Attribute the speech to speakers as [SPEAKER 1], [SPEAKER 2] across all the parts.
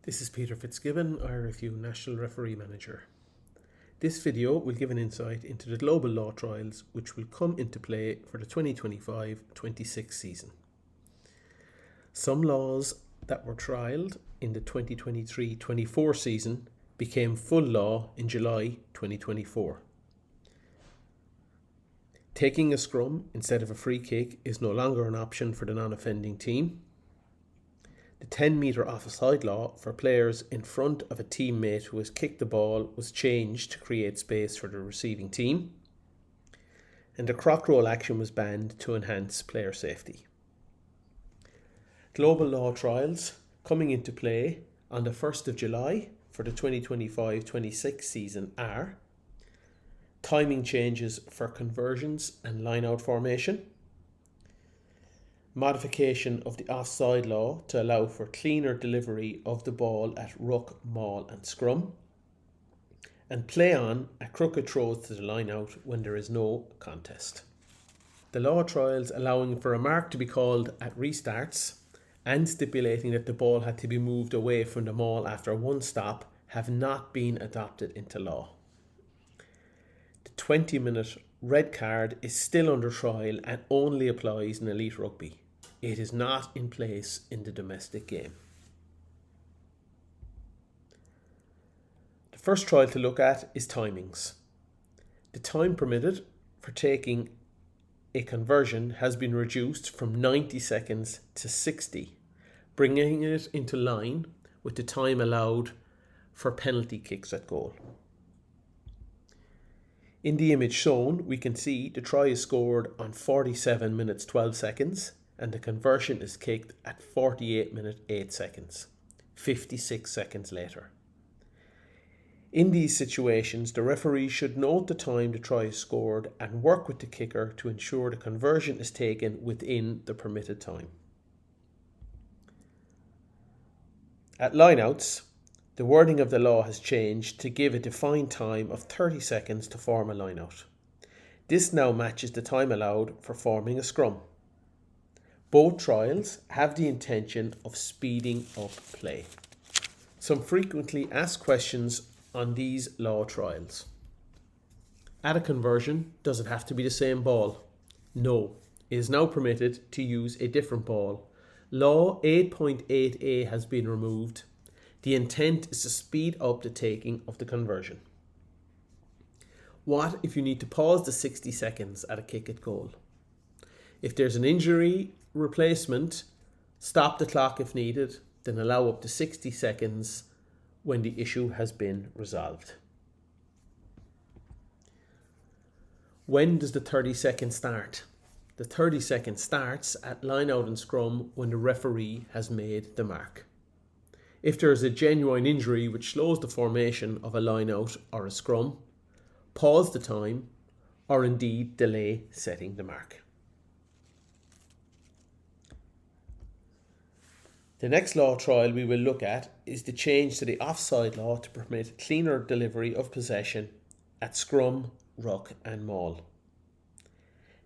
[SPEAKER 1] This is Peter Fitzgibbon, IRFU National Referee Manager. This video will give an insight into the global law trials which will come into play for the 2025-26 season. Some laws that were trialled in the 2023-24 season became full law in July 2024. Taking a scrum instead of a free kick is no longer an option for the non-offending team. The 10-metre offside law for players in front of a teammate who has kicked the ball was changed to create space for the receiving team. And the croc roll action was banned to enhance player safety. Global law trials coming into play on the 1st of July for the 2025-26 season are timing changes for conversions and line-out formation, modification of the offside law to allow for cleaner delivery of the ball at ruck, maul and scrum, and play on at crooked throws to the line-out when there is no contest. The law trials allowing for a mark to be called at restarts and stipulating that the ball had to be moved away from the maul after one stop have not been adopted into law. The 20-minute red card is still under trial and only applies in elite rugby. It is not in place in the domestic game. The first trial to look at is timings. The time permitted for taking a conversion has been reduced from 90 seconds to 60, bringing it into line with the time allowed for penalty kicks at goal. In the image shown, we can see the try is scored on 47 minutes 12 seconds and the conversion is kicked at 48 minutes 8 seconds, 56 seconds later. In these situations, the referee should note the time the try is scored and work with the kicker to ensure the conversion is taken within the permitted time. At lineouts, the wording of the law has changed to give a defined time of 30 seconds to form a lineout. This now matches the time allowed for forming a scrum. Both trials have the intention of speeding up play. Some frequently asked questions on these law trials. At a conversion, does it have to be the same ball? No, it is now permitted to use a different ball. Law 8.8a has been removed. The intent is to speed up the taking of the conversion. What if you need to pause the 60 seconds at a kick at goal? If there's an injury replacement, stop the clock if needed, then allow up to 60 seconds when the issue has been resolved. When does the 30 seconds start? The 30 seconds starts at line out and scrum when the referee has made the mark. If there is a genuine injury which slows the formation of a line out or a scrum, pause the time or indeed delay setting the mark. The next law trial we will look at is the change to the offside law to permit cleaner delivery of possession at scrum, ruck and maul.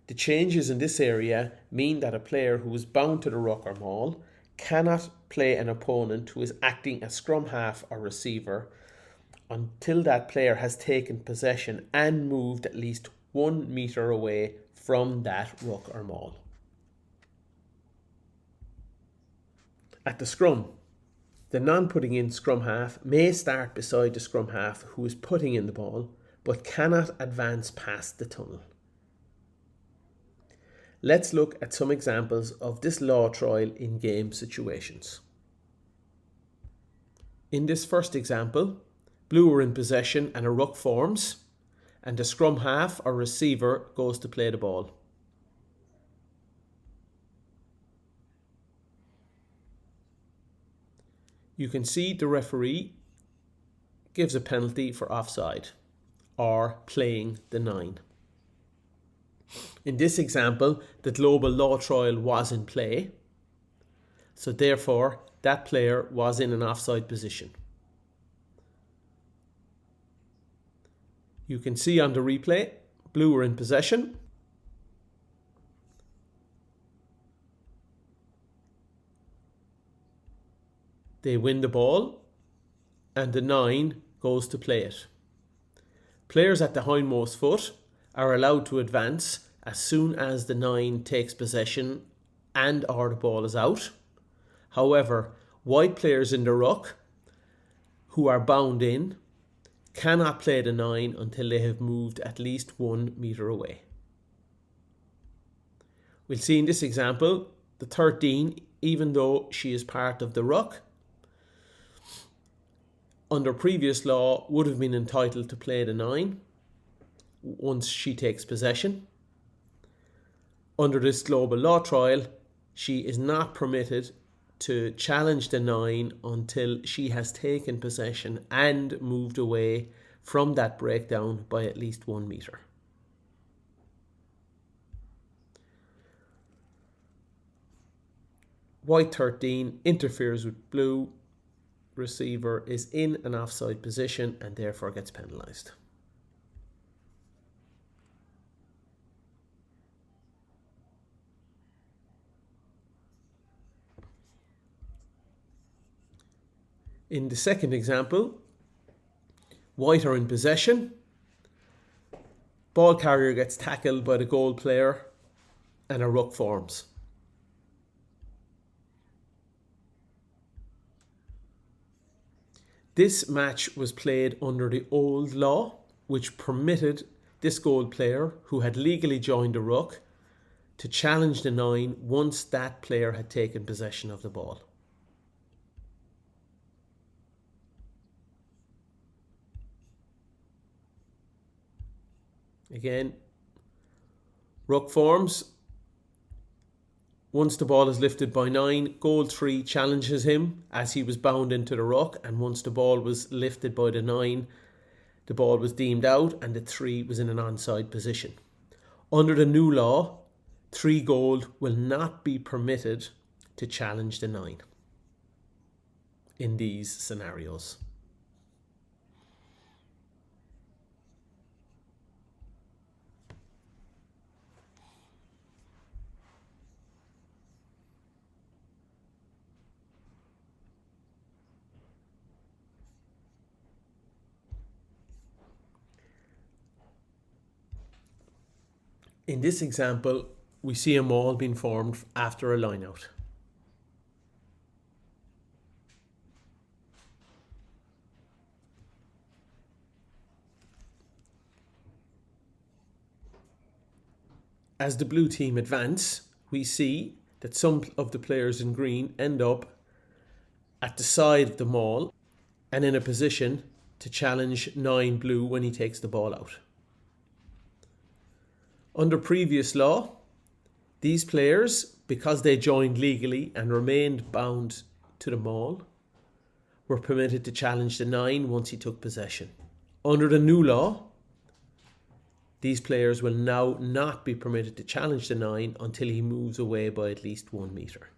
[SPEAKER 1] The changes in this area mean that a player who is bound to the ruck or maul cannot play an opponent who is acting as scrum half or receiver until that player has taken possession and moved at least 1 metre away from that ruck or maul. At the scrum, the non-putting in scrum half may start beside the scrum half who is putting in the ball but cannot advance past the tunnel. Let's look at some examples of this law trial in game situations. In this first example, blue are in possession and a ruck forms, and the scrum half or receiver goes to play the ball. You can see the referee gives a penalty for offside or playing the 9. In this example, the global law trial was in play, so therefore that player was in an offside position. You can see on the replay, blue were in possession. They win the ball and the 9 goes to play it. Players at the hindmost foot are allowed to advance as soon as the 9 takes possession and or the ball is out. However, wide players in the ruck who are bound in cannot play the 9 until they have moved at least 1 metre away. We'll see in this example, the 13, even though she is part of the ruck, under previous law would have been entitled to play the 9 once she takes possession. Under this global law trial, she is not permitted to challenge the 9 until she has taken possession and moved away from that breakdown by at least 1 metre. White 13 interferes with blue. Receiver is in an offside position and therefore gets penalised. In the second example, white are in possession. Ball carrier gets tackled by the goal player and a ruck forms. This match was played under the old law, which permitted this goal player, who had legally joined the ruck, to challenge the 9 once that player had taken possession of the ball. Again, ruck forms. Once the ball is lifted by 9, goal 3 challenges him as he was bound into the ruck, and once the ball was lifted by the 9, the ball was deemed out and the 3 was in an onside position. Under the new law, 3 goal will not be permitted to challenge the 9 in these scenarios. In this example, we see a maul being formed after a lineout. As the blue team advance, we see that some of the players in green end up at the side of the maul and in a position to challenge 9 blue when he takes the ball out. Under previous law, these players, because they joined legally and remained bound to the maul, were permitted to challenge the 9 once he took possession. Under the new law, these players will now not be permitted to challenge the 9 until he moves away by at least 1 metre.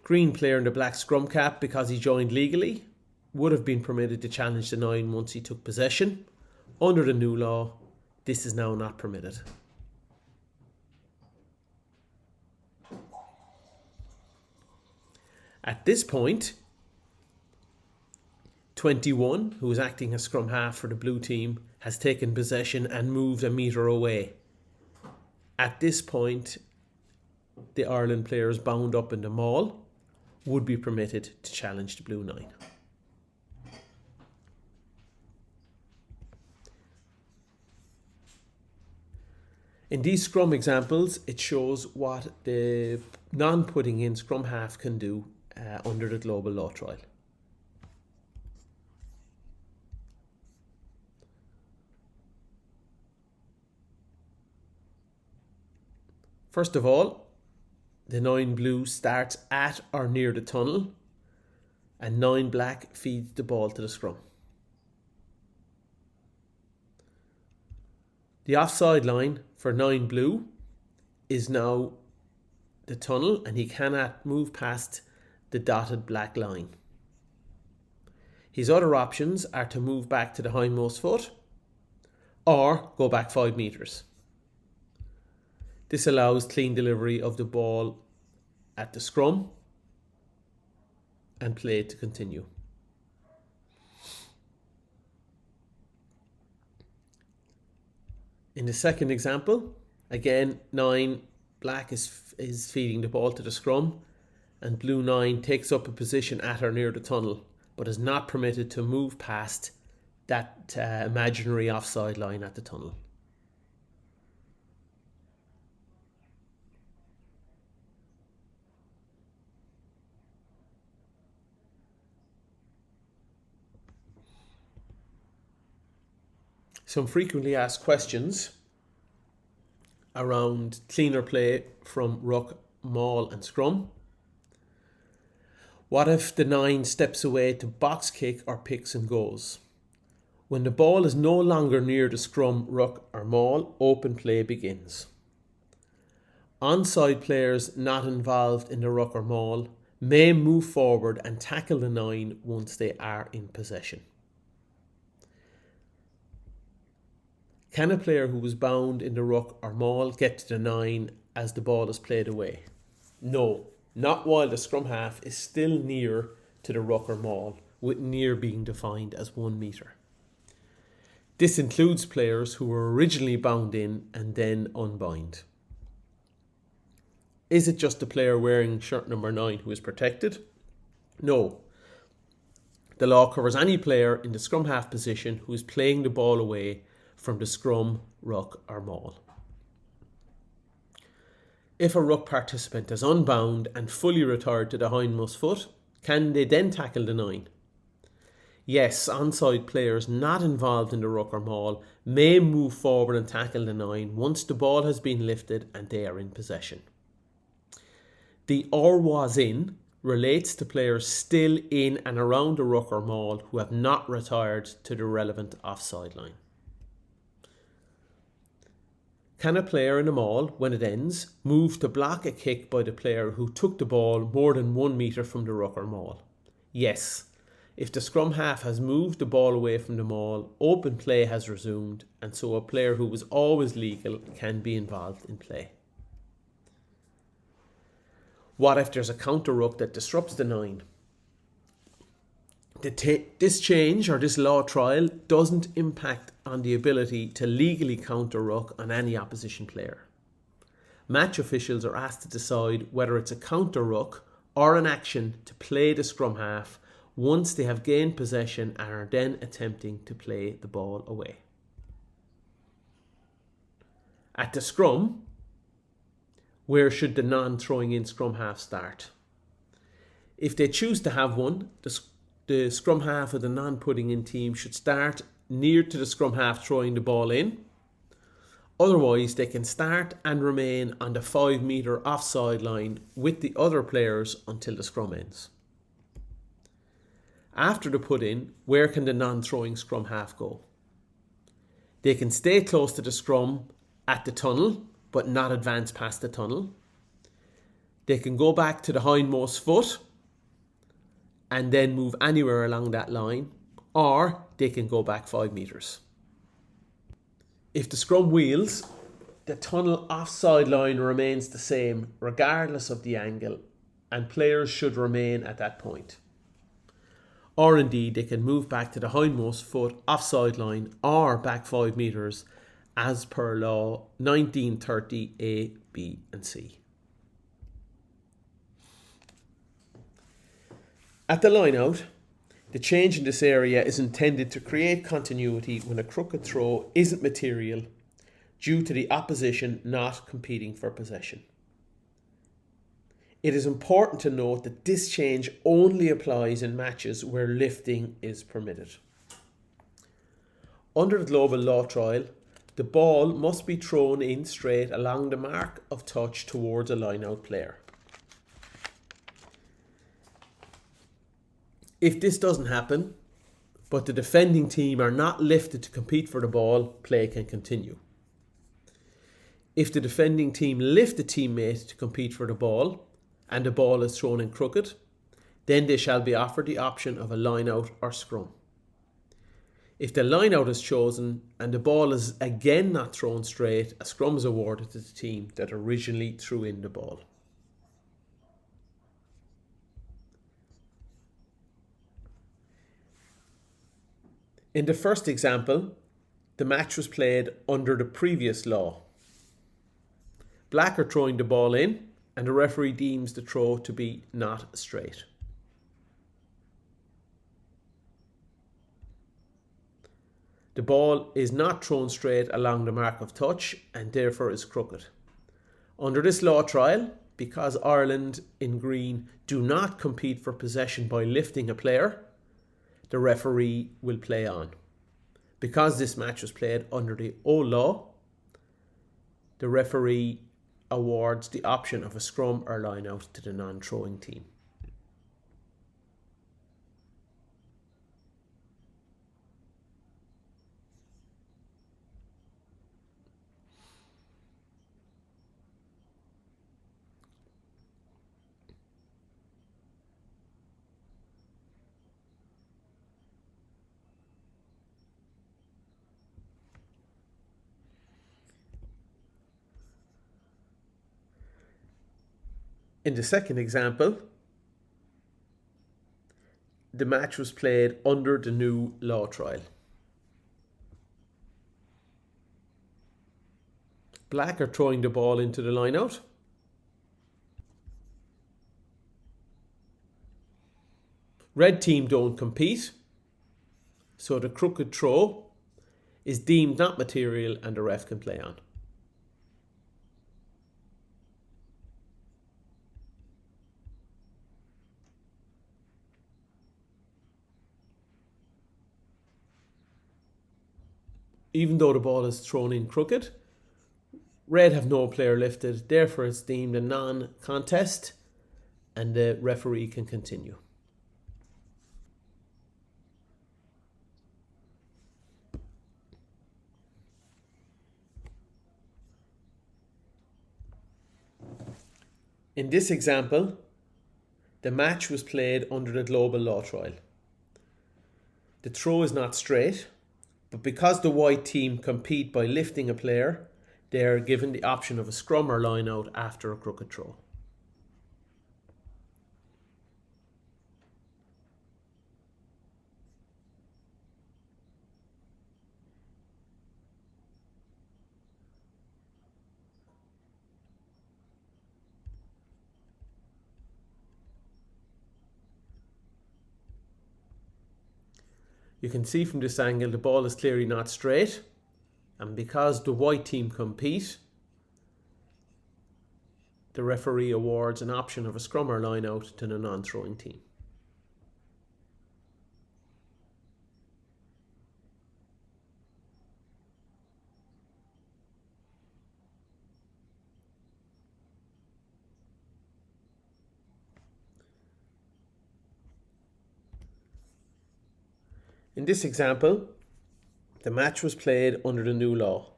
[SPEAKER 1] Green player in the black scrum cap, because he joined legally, would have been permitted to challenge the 9 once he took possession. Under the new law, this is now not permitted. At this point, 21, who is acting as scrum half for the blue team, has taken possession and moved a metre away. At this point, the Ireland players bound up in the maul would be permitted to challenge the blue 9. In these scrum examples, it shows what the non-putting in scrum half can do under the global law trial. First of all, the 9 blue starts at or near the tunnel and 9 black feeds the ball to the scrum. The offside line for 9 blue is now the tunnel and he cannot move past the dotted black line. His other options are to move back to the hindmost foot or go back 5 metres. This allows clean delivery of the ball at the scrum and play to continue. In the second example, again, 9, black is feeding the ball to the scrum, and blue 9 takes up a position at or near the tunnel, but is not permitted to move past that imaginary offside line at the tunnel. Some frequently asked questions around cleaner play from ruck, maul and scrum. What if the 9 steps away to box kick or picks and goes? When the ball is no longer near the scrum, ruck or maul, open play begins. Onside players not involved in the ruck or maul may move forward and tackle the 9 once they are in possession. Can a player who was bound in the ruck or maul get to the 9 as the ball is played away? No, not while the scrum half is still near to the ruck or maul, with near being defined as 1 metre. This includes players who were originally bound in and then unbind. Is it just the player wearing shirt number 9 who is protected? No. The law covers any player in the scrum half position who is playing the ball away from the scrum, ruck or maul. If a ruck participant is unbound and fully retired to the hindmost foot, can they then tackle the 9? Yes, onside players not involved in the ruck or maul may move forward and tackle the 9 once the ball has been lifted and they are in possession. The or was in relates to players still in and around the ruck or maul who have not retired to the relevant offside line. Can a player in a maul, when it ends, move to block a kick by the player who took the ball more than 1 metre from the ruck or maul? Yes. If the scrum half has moved the ball away from the maul, open play has resumed, and so a player who was always legal can be involved in play. What if there's a counter ruck that disrupts the 9? This change or this law trial doesn't impact on the ability to legally counter ruck on any opposition player. Match officials are asked to decide whether it's a counter ruck or an action to play the scrum half once they have gained possession and are then attempting to play the ball away. At the scrum, where should the non-throwing in scrum half start? If they choose to have one, the scrum half of the non-putting in team should start near to the scrum half throwing the ball in. Otherwise, they can start and remain on the 5 metre offside line with the other players until the scrum ends. After the put in, where can the non-throwing scrum half go? They can stay close to the scrum at the tunnel, but not advance past the tunnel. They can go back to the hindmost foot and then move anywhere along that line, or they can go back 5 metres. If the scrum wheels, the tunnel offside line remains the same regardless of the angle, and players should remain at that point. Or indeed, they can move back to the hindmost foot offside line or back 5 metres as per law 1930 A, B and C. At the line out, the change in this area is intended to create continuity when a crooked throw isn't material due to the opposition not competing for possession. It is important to note that this change only applies in matches where lifting is permitted. Under the global law trial, the ball must be thrown in straight along the mark of touch towards a line-out player. If this doesn't happen, but the defending team are not lifted to compete for the ball, play can continue. If the defending team lift a teammate to compete for the ball, and the ball is thrown in crooked, then they shall be offered the option of a line-out or scrum. If the line-out is chosen and the ball is again not thrown straight, a scrum is awarded to the team that originally threw in the ball. In the first example, the match was played under the previous law. Black are throwing the ball in, and the referee deems the throw to be not straight. The ball is not thrown straight along the mark of touch and therefore is crooked. Under this law trial, because Ireland in green do not compete for possession by lifting a player, the referee will play on. Because this match was played under the old law, the referee awards the option of a scrum or line out to the non-throwing team. In the second example, the match was played under the new law trial. Black are throwing the ball into the line out. Red team don't compete, so the crooked throw is deemed not material and the ref can play on. Even though the ball is thrown in crooked, red have no player lifted, therefore it's deemed a non-contest and the referee can continue. In this example, the match was played under the global law trial. The throw is not straight, but because the white team compete by lifting a player, they are given the option of a scrum or line out after a crooked throw. You can see from this angle the ball is clearly not straight, and because the white team compete, the referee awards an option of a scrum or line out to the non-throwing team. In this example, the match was played under the new law.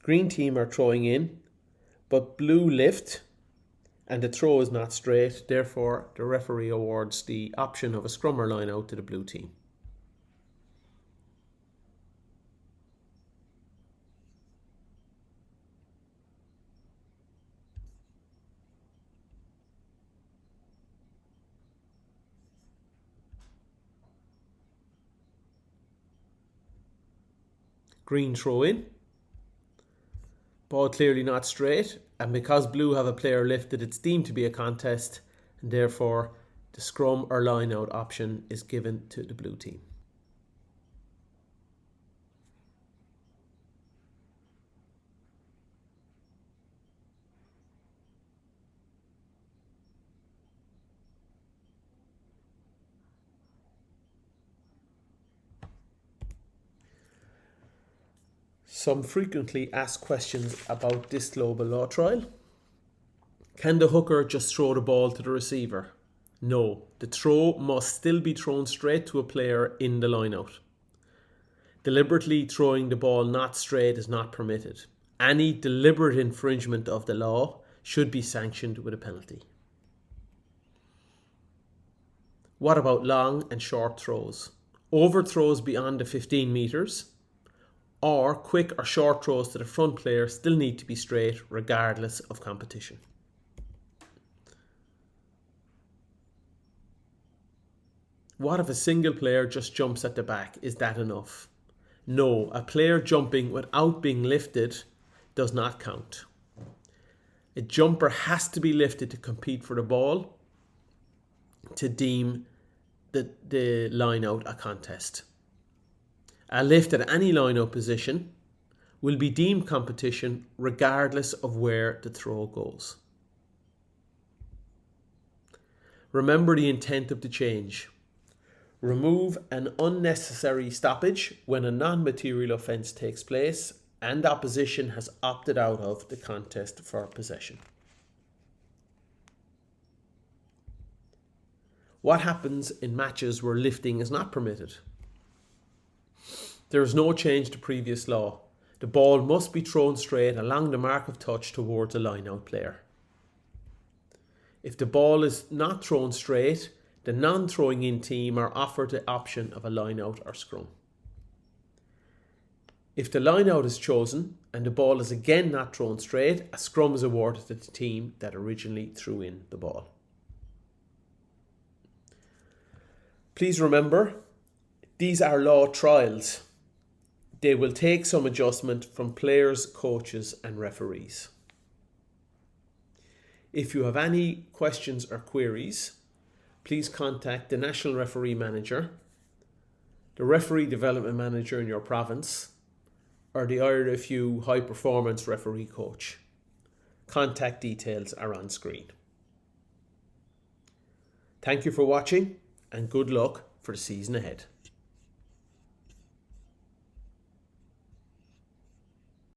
[SPEAKER 1] Green team are throwing in, but blue lift and the throw is not straight, therefore the referee awards the option of a scrum or line out to the blue team. Green throw in, ball clearly not straight, and because blue have a player lifted, it's deemed to be a contest, and therefore the scrum or line out option is given to the blue team. Some frequently asked questions about this global law trial. Can the hooker just throw the ball to the receiver? No, the throw must still be thrown straight to a player in the lineout. Deliberately throwing the ball not straight is not permitted. Any deliberate infringement of the law should be sanctioned with a penalty. What about long and short throws? Overthrows beyond the 15 metres or quick or short throws to the front player still need to be straight regardless of competition. What if a single player just jumps at the back? Is that enough? No, a player jumping without being lifted does not count. A jumper has to be lifted to compete for the ball to deem the line out a contest. A lift at any line out position will be deemed competition regardless of where the throw goes. Remember the intent of the change. Remove an unnecessary stoppage when a non-material offence takes place and opposition has opted out of the contest for possession. What happens in matches where lifting is not permitted? There is no change to previous law. The ball must be thrown straight along the mark of touch towards a line-out player. If the ball is not thrown straight, the non-throwing in team are offered the option of a line-out or scrum. If the line-out is chosen and the ball is again not thrown straight, a scrum is awarded to the team that originally threw in the ball. Please remember, these are law trials. They will take some adjustment from players, coaches and referees. If you have any questions or queries, please contact the National Referee Manager, the Referee Development Manager in your province, or the IRFU High Performance Referee Coach. Contact details are on screen. Thank you for watching and good luck for the season ahead.